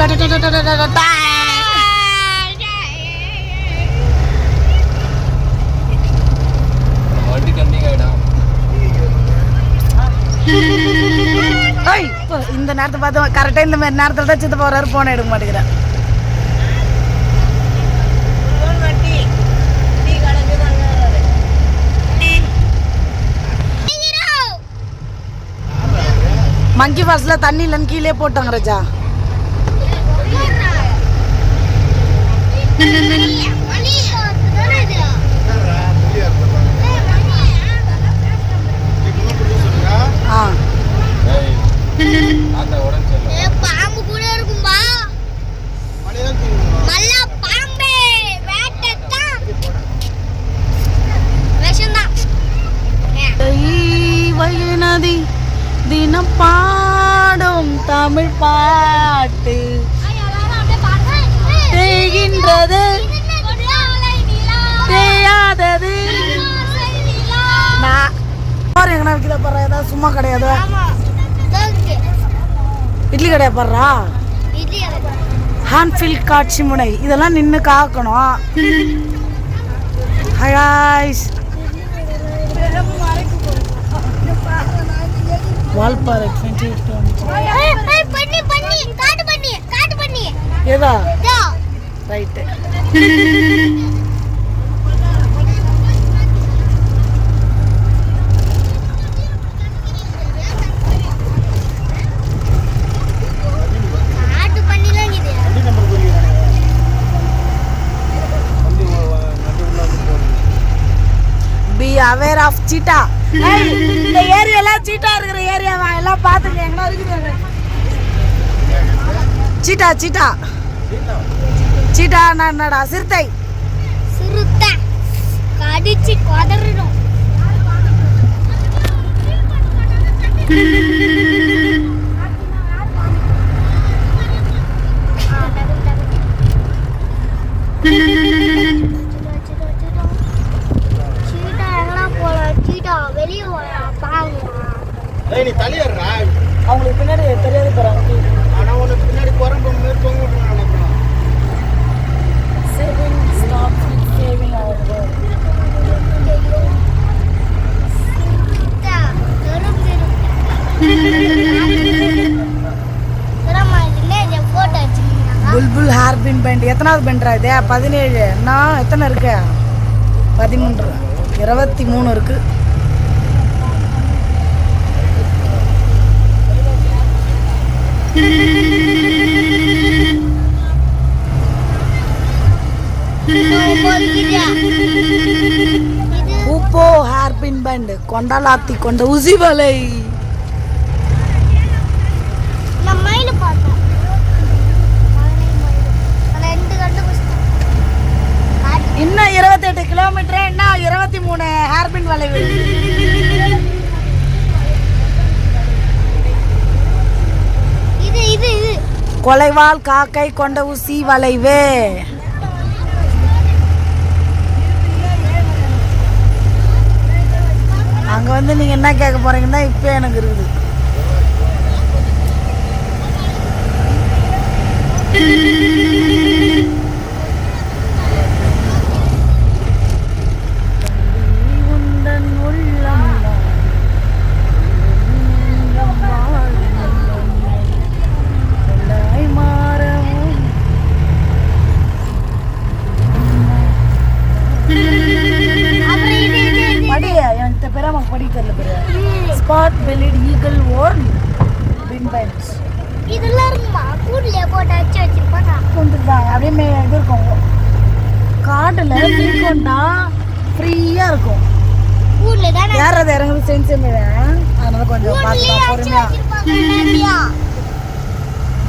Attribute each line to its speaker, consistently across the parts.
Speaker 1: இந்த நேரத்தை பார்த்து கரெக்டாக இந்த மாதிரி நேரத்தில் தான் சித்த போகிறாரு, போனை எடுக்க மாட்டேங்கிறேன். மங்கி ஃபால்ஸ்ல தண்ணி இல்லைன்னு கீழே போட்டாங்க ராஜா.
Speaker 2: பாம்பு கூட இருக்கும்பா. நல்லா பாம்பே வேட்டத்தான் விஷம்தான்.
Speaker 1: நதி தினம் பாடும் தமிழ் பாட்டு தேய்கின்றது தேயாதது. எங்கன்னா விற்கிற பாரு, ஏதாவது சும்மா கிடையாது. இட்லி கடையா பாடுறா, ஹான்ஃபீல்ட் காட்சி முனை, இதெல்லாம் நின்று காக்கணும். ஹாய்ஸ் வால்பாறை 28 ஏதா right. Be aware of cheetah. இந்த ஏரியாலாம் சீட்டா இருக்கிற ஏரியாவா எல்லாம் பாத்துங்க. எங்க இருக்குது சீட்டா? சீட்டா சீட்டா என்னடா? சிறுத்தை.
Speaker 2: சிறுத்தை கடிச்சு கொதறணும்.
Speaker 3: நீ தலையறா
Speaker 1: அவங்களுக்கு பின்னாடி தெரியாது போறாங்க.
Speaker 3: ஆனா உனக்கு பின்னாடி குரம்பு மாதிரி தொங்க விட்டு நடக்கணும்.
Speaker 1: சேவிங் ஸ்டாப் சேவிங் ஆகுது. புல்புல் ஹேர்பின் பேண்ட் எத்தனாவது பெண்ட்ரா இது? 17. நான் எத்தனை இருக்கு? 13, 23 இருக்கு. உப்போ ஹேர்பின் பேண்ட் கொண்டாலாத்தி கொண்ட உசிவலை. இன்னும் 28 கிலோமீட்டர், என்ன 23 ஹேர்பின் வளைவு. கொலைவால் காக்கை கொண்ட ஊசி வளைவு. அங்க வந்து நீங்க என்ன கேட்க போறீங்கன்னா இப்ப எனக்கு இருக்குது. Spot bellied eagle or bin bands.
Speaker 2: இதெல்லாம் இருக்குமா? கூடல போட்டு அடிச்சு வச்சிருப்பாங்க.
Speaker 1: கொண்டுதான் அப்படியே இது இருக்கும். காட்டுல கிளிக்கொண்டா ஃப்ரீயா இருக்கும்.
Speaker 2: கூடல தான
Speaker 1: யாரது இறங்குது சென்சமே. அதனால கொஞ்சம் பார்த்து பொறுமையா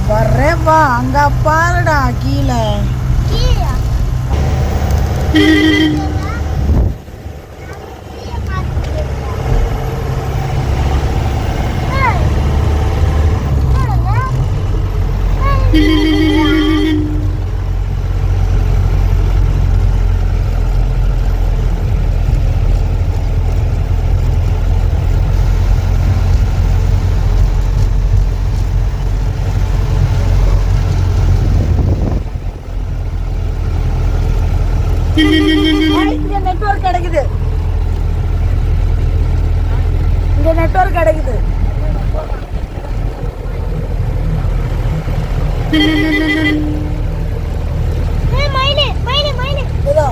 Speaker 1: வரேப்பா. அங்க பாருடா கீழே. இதோ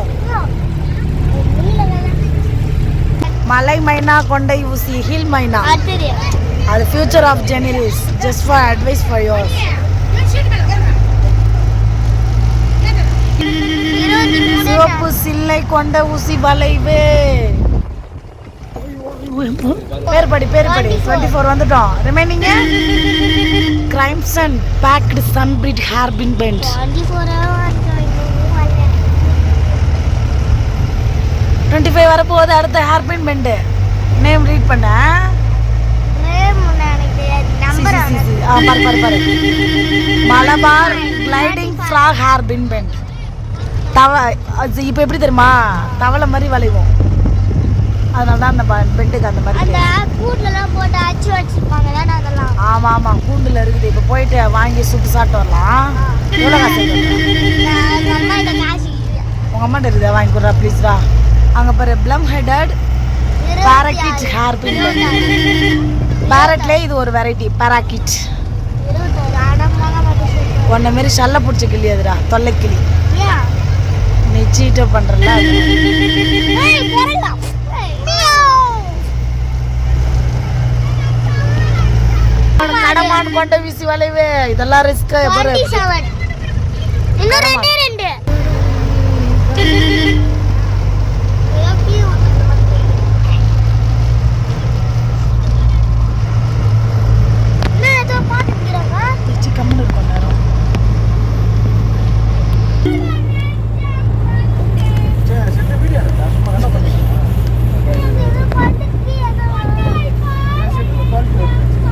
Speaker 1: மலை மைனா கொண்டை ஊசி ஹில் மைனா அது ஃபியூச்சர் ஆஃப் ஜெனரிஸ் just for advice for yours. சிவப்பு சில்லை கொண்ட ஊசி வளைவு பேர் படி 24 வந்துட்டோம். Remaining crimson backed sunbird hairpin bend 25 வரப்போகுது. அடுத்த hairpin bend name read பண்ண பாரு Malabar gliding frog hairpin bend இப்போ எப்படி தெரியுமா தவளை மாதிரி வளைவோம், அதனால தான் அந்த பெண்டுக்கு அந்த மாதிரி. ஆமாம் ஆமாம் கூண்டில் இருக்குது. இப்போ போயிட்டு வாங்கி சுட்டு சாப்பிட்டு வரலாம். எவ்வளோ காசு உங்கள் அம்மாட்ட இருக்குதா? வாங்கி கொடுறா ப்ளீஸ்ரா. அங்கே பாரு ப்ளம் ஹெடட் பேராக்கிட் ஹேர் பின். பேரட்லேயே இது ஒரு வெரைட்டி பேராக்கிட். உன்ன மாரி சல்ல பிடிச்ச கிளி அதுடா, தொல்லை கிளி. நீ சீட்டை பண்றல கடமான் கொண்ட வீசி வளைவு இதெல்லாம் ரிஸ்க். கம்முன்னு இருக்கும் நேரம்.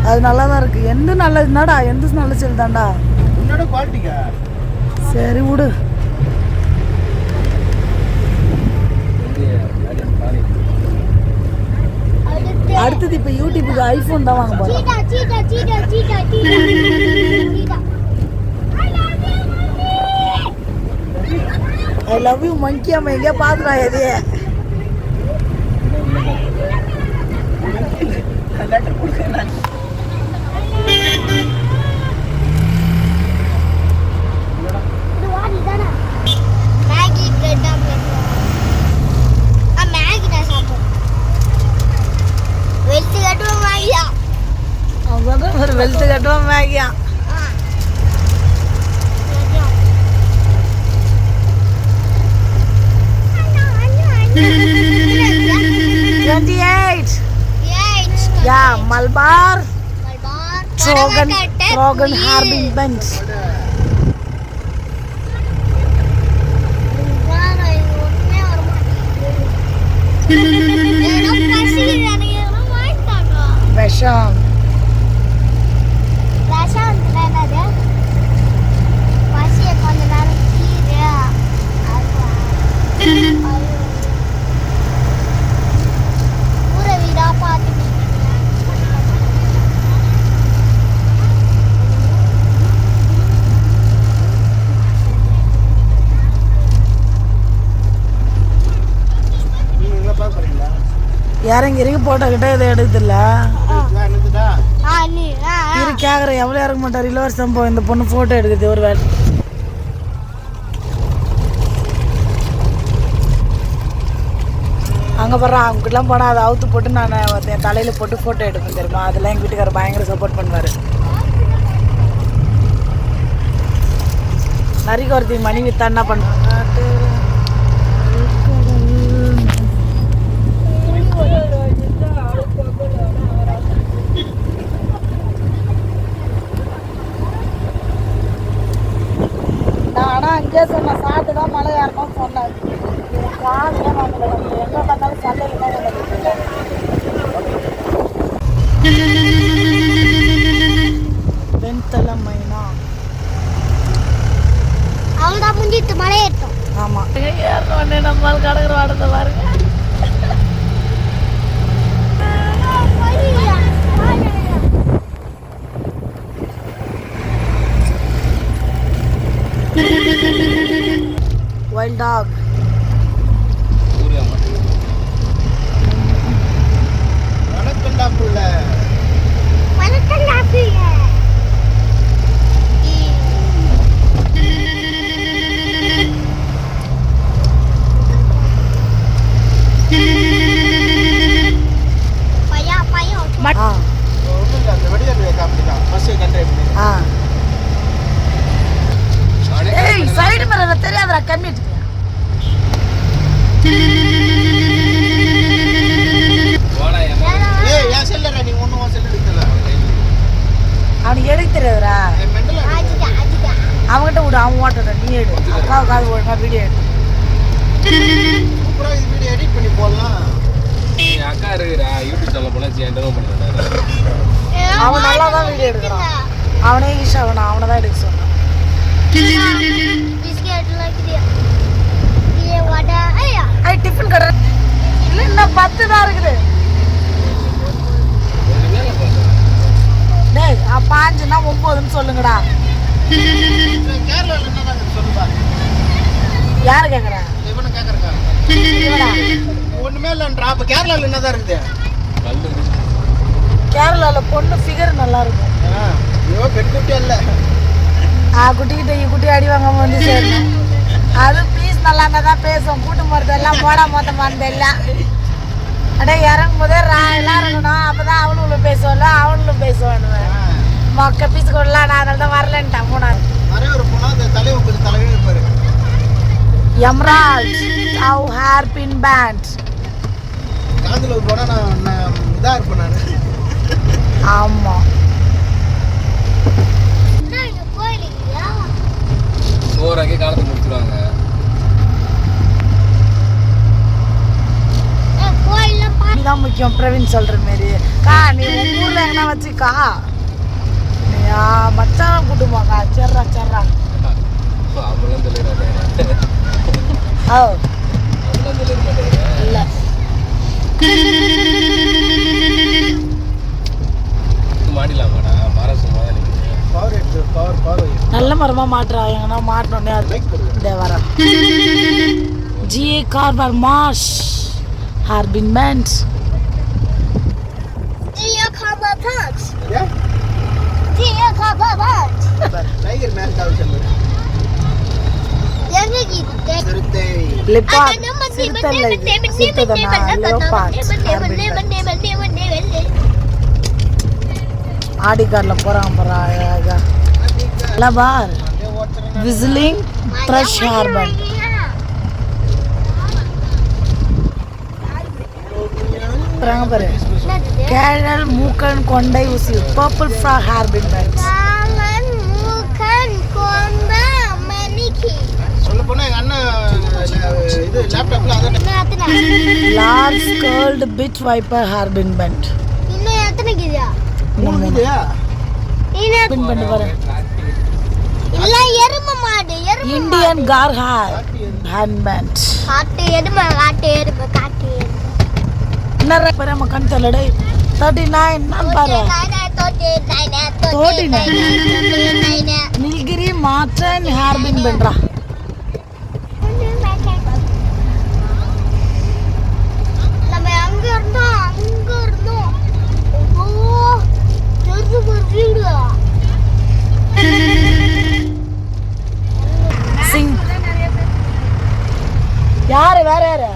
Speaker 1: அது நல்லா தான் இருக்கு. எந்த நல்லதுனாடா, எந்த நல்ல செல் தான்டா. சரி விடு. அடுத்தது இப்ப யூடியூபுக்கு ஐபோன் தான் வாங்க போறோம். ஐ லவ் யூ மங்கி. அம்மா எங்கேயா பாத்துறா எதையே ஒரு வெளுத்து கட்டுவோம் மேகியா. மல்பார் ட்ரோகன் ஹேர்பின் பென்ஸ். விஷம் இறங்கி இறங்கி போட்டோக்கிட்ட இதை எடுக்குதுல்ல இரு கேக்குற எவ்வளோ இறங்க மாட்டார். இளவரச சம்பவம் இந்த பொண்ணு போட்டோ எடுக்குது ஒரு வேலை. அங்கே போடுறான் அவங்ககிட்டலாம் போனால் அதை அவுத்து போட்டு நான் என் தலையில் போட்டு ஃபோட்டோ எடுப்பேன் தெரியுமா. அதெல்லாம் எங்கள் வீட்டுக்காரர் பயங்கர சப்போர்ட் பண்ணுவார். நரிக்கு ஒருத்தி மணி வித்தா என்ன பண்ணுவாங்க. ஆனால் அங்கே சொன்ன சாப்பிட்டு தான் மழை ஏறணும்னு சொன்னார். காலையில் வாங்கல எங்கே பார்த்தாலும் சந்தையில் தான் வெண்தலை மைனா.
Speaker 2: அவங்க முடிஞ்சிட்டு மழை ஏற்றோம்.
Speaker 1: ஆமாம் ஏறணும் நம்மளால் கடற்கரை வாடத்தை பாருங்க. Wild dog.
Speaker 3: வணக்கம்டா புள்ள.
Speaker 2: வணக்கம்டா புள்ள.
Speaker 1: உனக்கு எடுக்க தெரியாதுடா. அவங்ககிட்ட விடு, அவன் ஓட்டட்டும், நீ எடு. அக்காவுக்காவது ஒழுங்கா வீடியோ எடு.
Speaker 3: சூப்பரா இது வீடியோ எடிட் பண்ணி போடலாம்.
Speaker 4: என் அக்கா இருக்கிறா யூடியூப் சேனல் போல என்டர்டைன் பண்ணுறாரு.
Speaker 1: அவன் நல்லா தான் வீடியோ எடுக்கிறான். அவனே ஈஷா அவனை தான் எடுக்க சொன்னான். டிஃபன் கடை இல்லை, இன்னும் 10 தான் இருக்குது. டேய் 5ன்னா 9ன்னு சொல்லுங்கடா.
Speaker 3: கேரளாவில் என்னதாங்க சொல்லுப்பா?
Speaker 1: யாரு கேட்குறா?
Speaker 3: இவனை கேட்கறக்கா? ஒண்ணுமே இல்லைன்றா. அப்ப கேரளாவில் என்னதான் இருக்குது?
Speaker 1: கேரளால பொண்ணு ஃபிகர் நல்லா இருக்கும்.
Speaker 3: ஐயோ பெண் குட்டி அல்ல.
Speaker 1: குட்டிக்கிட்ட குட்டி அடி வாங்காம வந்து சேரணும். அது பீஸ் நல்லா இருந்தா தான் பேசும். கூட்டு போகிறது எல்லாம் போடா மொத்தமானது எல்லாம். அடே இறங்கும் போதே ராயெல்லாம் இருக்கணும். அப்பதான் அவளும் பேசுவாள், அவளும் பேசுவானுவேன். மொக்க பீஸ் கொள்ளலாம். நான் அதனால தான் வரலன்ட்டேன். 3
Speaker 3: நிறைய ஒரு பொண்ணா அந்த தலைவர் கொஞ்சம் தலைவே இருப்பாரு.
Speaker 1: எம்ரால்ட் அவ் ஹேர் பின் பேண்ட்.
Speaker 3: காந்தில் போனா நான் இதா இருப்பேன் நான்.
Speaker 1: ஆமா
Speaker 4: ஓராக்கே காலத்தை முடிச்சிருவாங்க.
Speaker 1: இதுதான் முக்கியம். பிரவீன் சொல்ற மாரி நீ உன் ஊர்ல எங்கன்னா வச்சுக்கா. நீயா மச்சான் கூட்டுமாக்கா. சர்றா சர்றா.
Speaker 4: அவங்களாம் சொல்லிடுறாரு.
Speaker 1: ஓ
Speaker 4: அவங்களாம் சொல்லிட மாட்டேங்கிறேன்.
Speaker 1: இல்லை
Speaker 4: மாடிலாமாடா மரம் சும்மா தான் நிற்குது.
Speaker 3: பவர் எடுத்து பவர்
Speaker 1: நல்ல மரமா மாட்டுறா. எங்கன்னா மாட்டோன்னே அது இந்த வர ஜிஏ கார்பர் மாஷ் ஹார்பின் பேண்ட்.
Speaker 3: டைகர் மேல் தாவு சொல்லுங்க.
Speaker 1: லிப்பாட் சிறுத்தல்ல இது. சிறுத்ததனா லியோபாட் ஆடி கார்ல போறான் போறா அழகா. லபார் விசிலிங் த்ரஷ் ஹார்பன். பாரு கேரள் மூக்கன் கொண்டை ஊசி பர்பிள் ஃப்ராக் ஹார்பின் பேண்ட்.
Speaker 3: சொல்ல போனா எங்க அண்ணன் இது லேப்டாப்ல அத
Speaker 1: லார்ஜ் கர்ல்ட் பிட் வைப்பர் ஹார்பின் பேண்ட்.
Speaker 2: இன்னும் எத்தனை கியா?
Speaker 3: 3 கியா?
Speaker 1: பின் பண்ணி பாரு.
Speaker 2: இல்ல எருமை மாடு.
Speaker 1: Indian car hand band.
Speaker 2: காட்டு எருமை காட்டு எருமை காட்டு எருமை.
Speaker 1: என்ன பரம கண் தள்ளடே 39 நான் பாரு. 39 நீல்கிரி மாட்டன் ஹார்பின் பண்றா.
Speaker 2: நம்ம அங்க இருந்தோம் ஓ தெரிஞ்சு போறீங்களா?
Speaker 1: சிங் யாரு வேற யாரு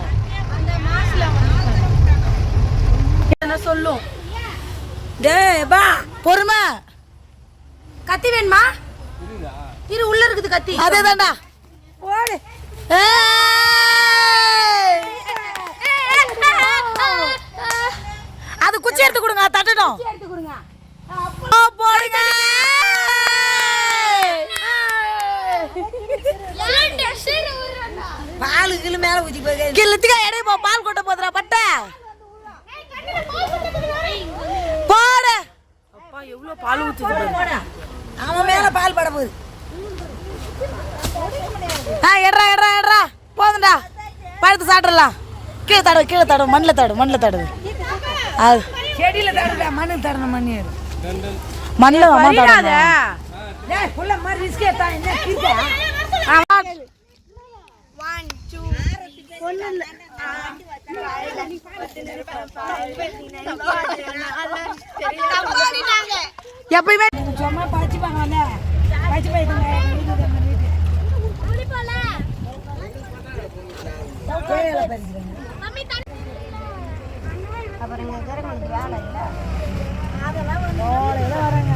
Speaker 1: என்ன சொல்லும்? டேய் பா பொறுமை. கத்தி வேணுமா? இரு உள்ள இருக்குது கத்தி. அதேதான்டா ஓடு. அது குச்சி எடுத்து கொடுங்க. தட்டணும் எடுத்து கொடுங்க. போடுங்க. பால் கிளு மேல ஊத்தி போய் கிளத்துக்கா எடைய போ. பால் கொட்ட போதுடா பட்ட போடு. அப்பா எவ்வளவு பால் ஊத்துது பாரு. அவன் மேல பால் பட போகுது. எட்ரா எட்ரா எட்ரா போதும்டா. பழுத்து சாப்பிடலாம். கீழே தடு மண்ணில் தடு. அது செடியில் தடுடா. மண்ணில் தடணும். மண்ணில் தடாத. புள்ள மாதிரி ரிஸ்க் எடுத்தா என்ன கீழே.
Speaker 2: 1 2 ஒண்ணு இல்ல.
Speaker 1: எப்பயுமே சும்மா பச்சிப்பாங்க. பச்சி போயிட்டாங்க.
Speaker 2: அப்புறம் வேலை இல்லை.
Speaker 1: அதெல்லாம் வரங்க.